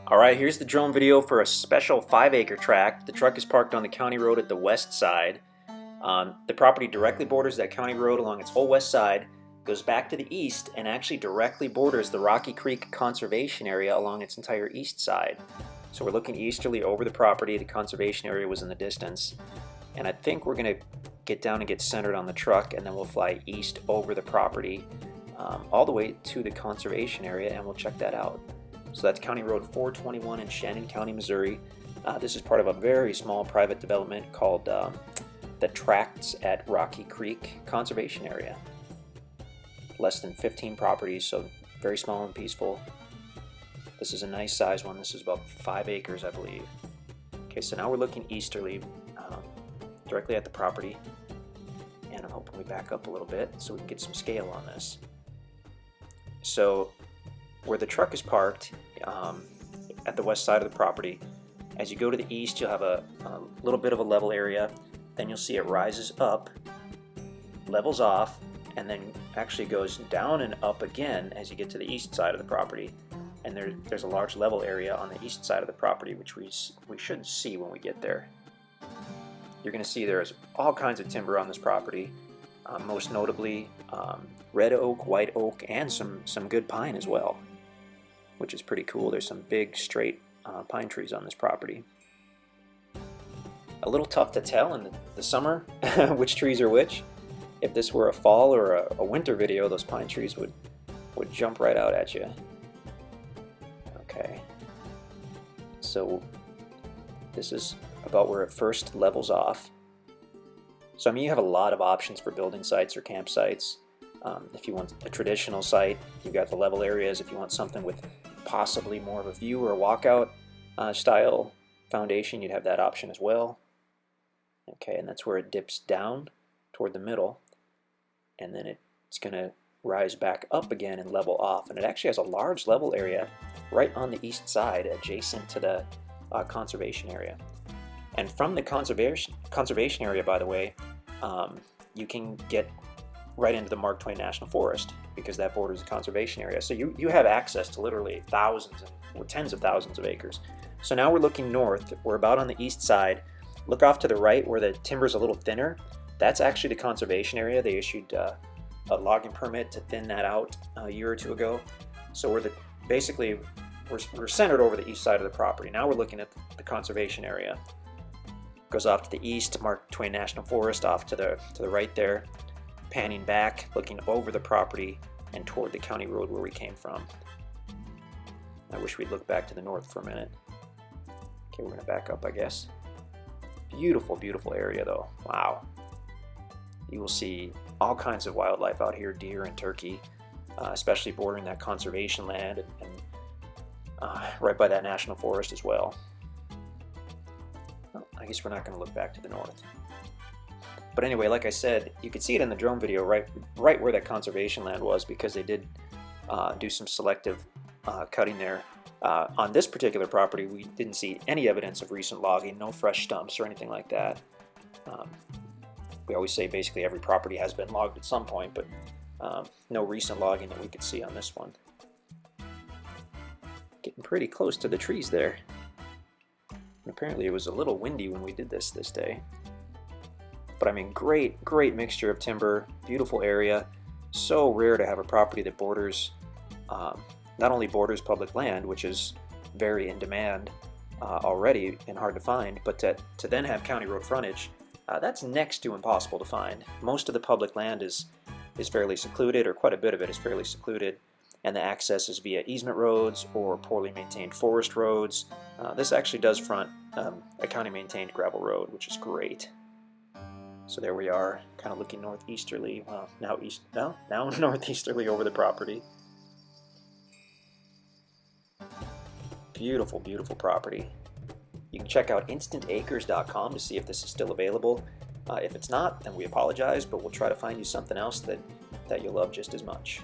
Alright, here's the drone video for a special 5-acre tract. The truck is parked on the county road at the west side. The property directly borders that county road along its whole west side, goes back to the east, and actually directly borders the Rocky Creek Conservation Area along its entire east side. So we're looking easterly over the property. The conservation area was in the distance. And I think we're going to get down and get centered on the truck, and then we'll fly east over the property all the way to the conservation area, and we'll check that out. So that's County Road 421 in Shannon County, Missouri. This is part of a very small private development called the Tracts at Rocky Creek Conservation Area. Less than 15 properties, so very small and peaceful. This is a nice size one. This is about 5 acres, I believe. Okay, so now we're looking easterly, directly at the property. And I'm hoping we back up a little bit so we can get some scale on this. So where the truck is parked at the west side of the property, as you go to the east, you'll have a little bit of a level area. Then you'll see it rises up, levels off, and then actually goes down and up again as you get to the east side of the property. And there's a large level area on the east side of the property, which we should see when we get there. You're going to see there's all kinds of timber on this property, most notably red oak, white oak, and some good pine as well, which is pretty cool. There's some big straight pine trees on this property. A little tough to tell in the summer which trees are which. If this were a fall or a winter video, those pine trees would jump right out at you. Okay, so this is about where it first levels off. So I mean, you have a lot of options for building sites or campsites. If you want a traditional site, you've got the level areas. If you want something with possibly more of a view or a walkout style foundation, you'd have that option as well. Okay, and that's where it dips down toward the middle, and then it's going to rise back up again and level off. And it actually has a large level area right on the east side adjacent to the conservation area. And from the conservation area, by the way, you can get right into the Mark Twain National Forest because that borders the conservation area. So you have access to literally thousands or tens of thousands of acres. So now we're looking north. We're about on the east side. Look off to the right where the timber's a little thinner. That's actually the conservation area. They issued a logging permit to thin that out a year or two ago. So we're centered over the east side of the property. Now we're looking at the conservation area. Goes off to the east, Mark Twain National Forest, off to the right there, panning back, looking over the property and toward the county road where we came from. I wish we'd look back to the north for a minute. Okay, we're going to back up, I guess. Beautiful, beautiful area though. Wow. You will see all kinds of wildlife out here, deer and turkey, especially bordering that conservation land and right by that national forest as well. Well, I guess we're not going to look back to the north. But anyway, like I said, you could see it in the drone video right where that conservation land was, because they did do some selective cutting there. On this particular property, we didn't see any evidence of recent logging, no fresh stumps or anything like that. We always say basically every property has been logged at some point, but no recent logging that we could see on this one. Getting pretty close to the trees there. And apparently it was a little windy when we did this day. But I mean, great mixture of timber, beautiful area. So rare to have a property that borders, not only borders public land, which is very in demand already and hard to find, but to then have county road frontage, that's next to impossible to find. Most of the public land is fairly secluded, or quite a bit of it is fairly secluded, and the access is via easement roads or poorly maintained forest roads. This actually does front a county maintained gravel road, which is great. So there we are, kind of looking northeasterly. Well, now northeasterly over the property. Beautiful, beautiful property. You can check out InstantAcres.com to see if this is still available. If it's not, then we apologize, but we'll try to find you something else that you'll love just as much.